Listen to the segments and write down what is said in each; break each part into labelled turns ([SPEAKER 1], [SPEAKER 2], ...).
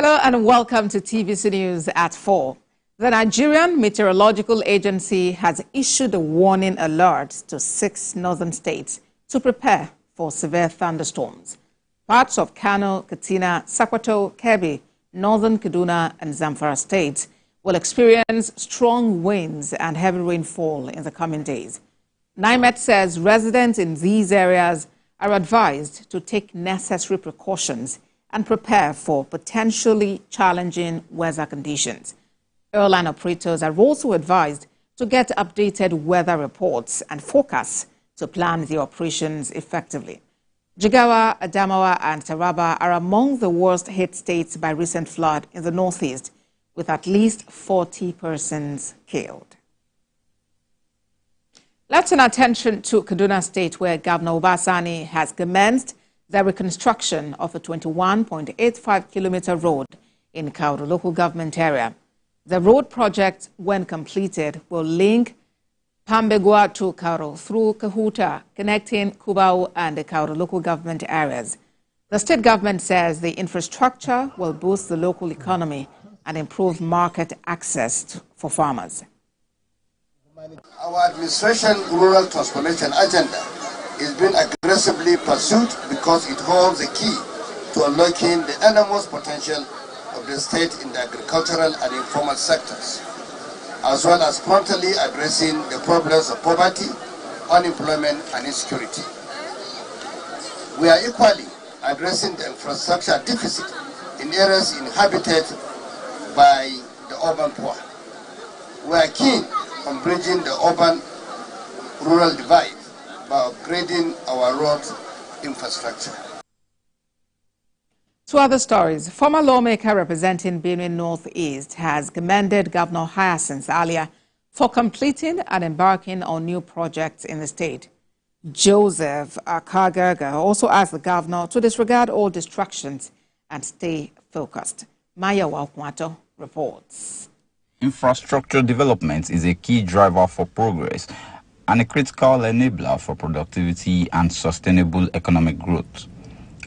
[SPEAKER 1] Hello and welcome to TVC News at 4. The Nigerian Meteorological Agency has issued a warning alert to 6 northern states to prepare for severe thunderstorms. Parts of Kano, Katsina, Sokoto, Kebbi, northern Kaduna and Zamfara states will experience strong winds and heavy rainfall in the coming days. NIMET says residents in these areas are advised to take necessary precautions and prepare for potentially challenging weather conditions. Airline operators are also advised to get updated weather reports and forecasts to plan their operations effectively. Jigawa, Adamawa and Taraba are among the worst hit states by recent flood in the Northeast, with at least 40 persons killed. Let's turn attention to Kaduna State, where Governor Obasani has commenced the reconstruction of a 21.85-kilometer road in Kauru local government area. The road project, when completed, will link Pambegua to Kauru through Kahuta, connecting Kubau and the Kauru local government areas. The state government says the infrastructure will boost the local economy and improve market access for farmers.
[SPEAKER 2] Our administration rural transformation agenda is being aggressively pursued because it holds the key to unlocking the enormous potential of the state in the agricultural and informal sectors, as well as promptly addressing the problems of poverty, unemployment and insecurity. We are equally addressing the infrastructure deficit in areas inhabited by the urban poor. We are keen on bridging the urban-rural divide by upgrading our road infrastructure.
[SPEAKER 1] Two other stories. Former lawmaker representing Benue North East has commended Governor Hyacinth Alia for completing and embarking on new projects in the state. Joseph Akaagerger also asked the governor to disregard all distractions and stay focused. Maya Wakwato reports.
[SPEAKER 3] Infrastructure development is a key driver for progress and a critical enabler for productivity and sustainable economic growth.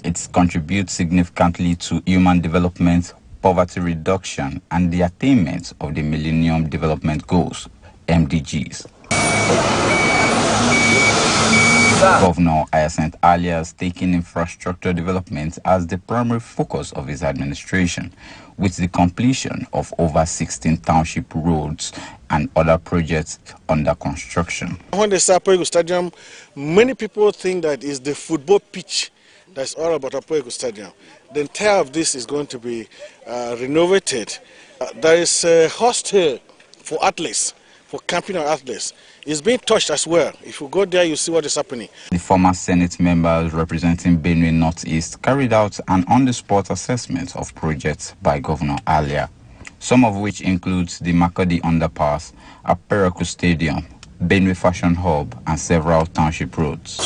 [SPEAKER 3] It contributes significantly to human development, poverty reduction, and the attainment of the Millennium Development Goals, MDGs. Governor Hyacinth Alia has taken infrastructure development as the primary focus of his administration, with the completion of over 16 township roads and other projects under construction.
[SPEAKER 4] When they start Akaagerger Stadium, many people think that is the football pitch that's all about Akaagerger Stadium. The entire of this is going to be renovated. There is a hostel for athletes, for camping of athletes. It's being touched as well. If you go there, you see what is happening.
[SPEAKER 3] The former Senate members representing Benue North East carried out an on-the-spot assessment of projects by Governor Alia, some of which includes the Makodi Underpass, Akaagerger Stadium, Benue Fashion Hub, and several township roads.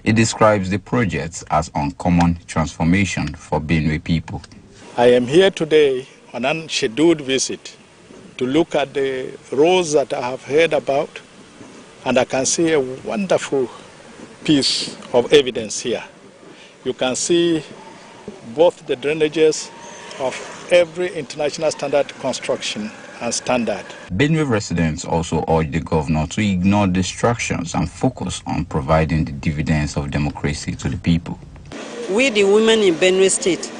[SPEAKER 3] It describes the projects as uncommon transformation for Benue people.
[SPEAKER 5] I am here today on an unscheduled visit to look at the roads that I have heard about, and I can see a wonderful piece of evidence here. You can see both the drainages of every international standard construction and standard.
[SPEAKER 3] Benue residents also urged the governor to ignore distractions and focus on providing the dividends of democracy to the people.
[SPEAKER 6] We, the women in Benue State,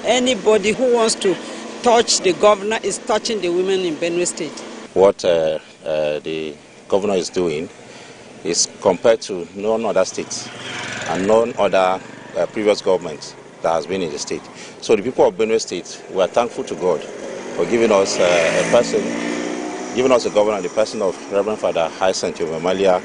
[SPEAKER 6] anybody who wants to touch the governor is touching the women in Benue State.
[SPEAKER 7] What the governor is doing is compared to none other states and none other previous governments that has been in the state. So the people of Benue State, we are thankful to God for giving us a governor in the person of Reverend Father Hyacinth Alia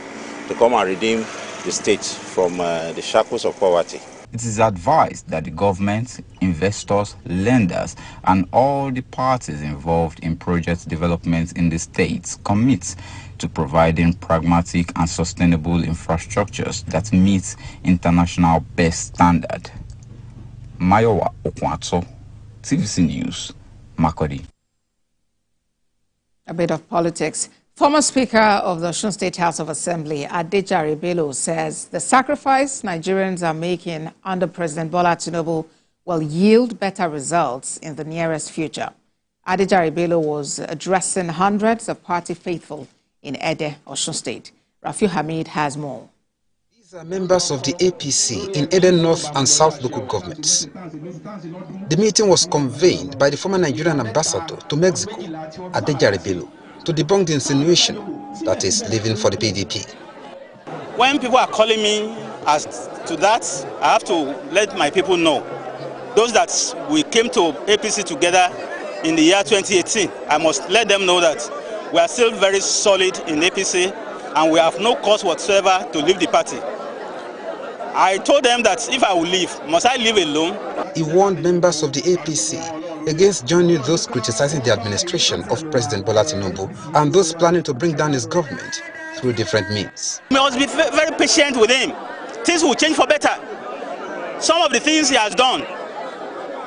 [SPEAKER 7] to come and redeem the state from the shackles of poverty.
[SPEAKER 3] It is advised that the government, investors, lenders, and all the parties involved in project development in the states commit to providing pragmatic and sustainable infrastructures that meet international best standard. Mayowa Okwato, TVC News, Makodi.
[SPEAKER 1] A bit of politics. Former Speaker of the Osun State House of Assembly, Adejare Bello, says the sacrifice Nigerians are making under President Bola Tinubu will yield better results in the nearest future. Akaagerger Bello was addressing hundreds of party faithful in Ede, Osun State. Rafiu Hamid has more.
[SPEAKER 8] These are members of the APC in Ede North and South local governments. The meeting was convened by the former Nigerian ambassador to Mexico, Akaagerger Bello, to debunk the insinuation that is leaving for the PDP.
[SPEAKER 9] When people are calling me as to that, I have to let my people know. Those that we came to APC together in the year 2018, I must let them know that we are still very solid in APC and we have no cause whatsoever to leave the party. I told them that if I will leave, must I leave alone?
[SPEAKER 8] He warned members of the APC against joining those criticizing the administration of President Bola Tinubu and those planning to bring down his government through different means.
[SPEAKER 9] We must be very patient with him. Things will change for better. Some of the things he has done,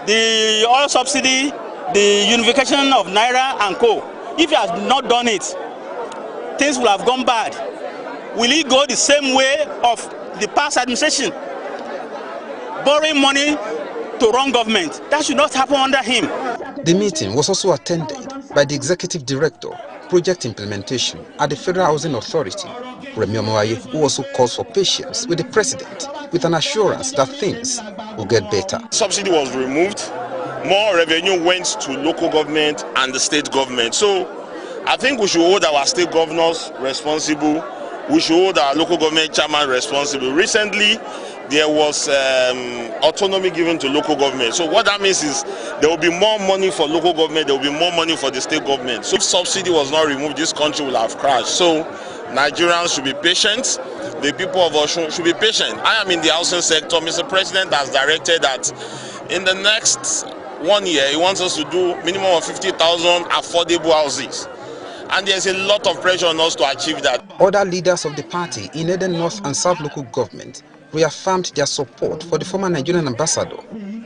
[SPEAKER 9] the oil subsidy, the unification of Naira and Co. If he has not done it, things will have gone bad. Will he go the same way of the past administration? Borrowing money to wrong government. That should not happen under him.
[SPEAKER 8] The meeting was also attended by the Executive Director, Project Implementation at the Federal Housing Authority, Remi Omoaye, who also calls for patience with the President with an assurance that things will get better.
[SPEAKER 10] Subsidy was removed. More revenue went to local government and the state government. So I think we should hold our state governors responsible. We should hold our local government chairman responsible. Recently, there was autonomy given to local government. So what that means is there will be more money for local government, there will be more money for the state government. So if subsidy was not removed, this country will have crashed. So Nigerians should be patient. The people of Osun should be patient. I am in the housing sector. Mr. President has directed that in the next 1 year, he wants us to do minimum of 50,000 affordable houses. And there's a lot of pressure on us to achieve that.
[SPEAKER 8] Other leaders of the party in Ede North and South local government reaffirmed their support for the former Nigerian ambassador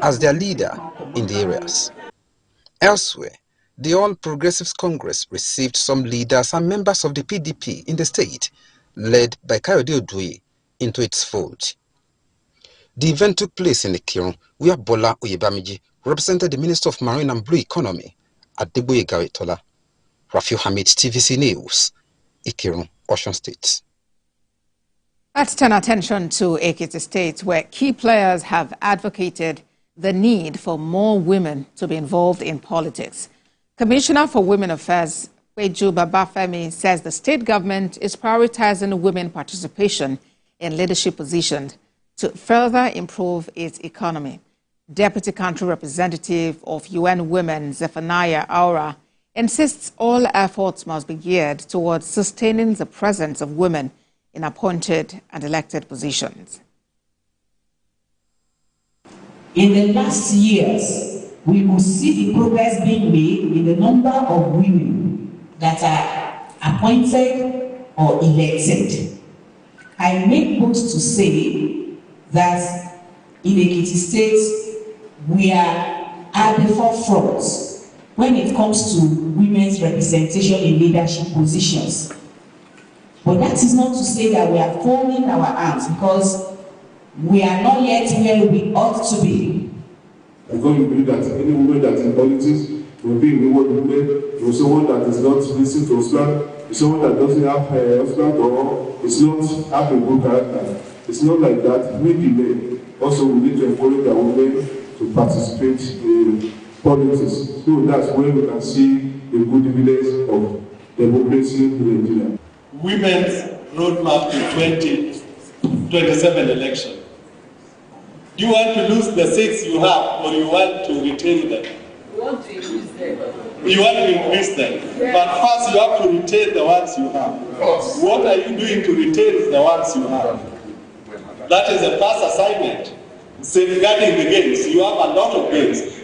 [SPEAKER 8] as their leader in the areas. Elsewhere, the All Progressives Congress received some leaders and members of the PDP in the state, led by Kayode Oduye, into its fold. The event took place in Ikirun, where Bola Oyebamiji represented the Minister of Marine and Blue Economy, Adeboye Gawetola. Rafiu Hamid, TVC News, Ikirun, Osun State.
[SPEAKER 1] Let's turn attention to Ekiti State, where key players have advocated the need for more women to be involved in politics. Commissioner for Women Affairs, Peju Babafemi, says the state government is prioritizing women participation in leadership positions to further improve its economy. Deputy Country Representative of UN Women, Zephaniah Aura, insists all efforts must be geared towards sustaining the presence of women in appointed and elected positions.
[SPEAKER 11] In the last years, we will see the progress being made in the number of women that are appointed or elected. I make boast to say that in Ekiti State, we are at the forefront when it comes to women's representation in leadership positions. But that is not to say that we are folding our arms, because we are not yet where we ought to be.
[SPEAKER 12] I don't believe that any woman that in politics will be in the world woman, or someone that is not listening to husband, someone that doesn't have a husband, or is not have a good character. It's not like that. We men also we need to encourage our women to participate in politics. So that's where we can see the good dividends of democracy in Nigeria.
[SPEAKER 13] Women's roadmap to 2027 election. Do you want to lose the seats you have, or you want to retain them?
[SPEAKER 14] You want to increase them.
[SPEAKER 13] You want to increase them. Yeah. But first you have to retain the ones you have. What are you doing to retain the ones you have? That is the first assignment. Safeguarding the gains. You have a lot of gains.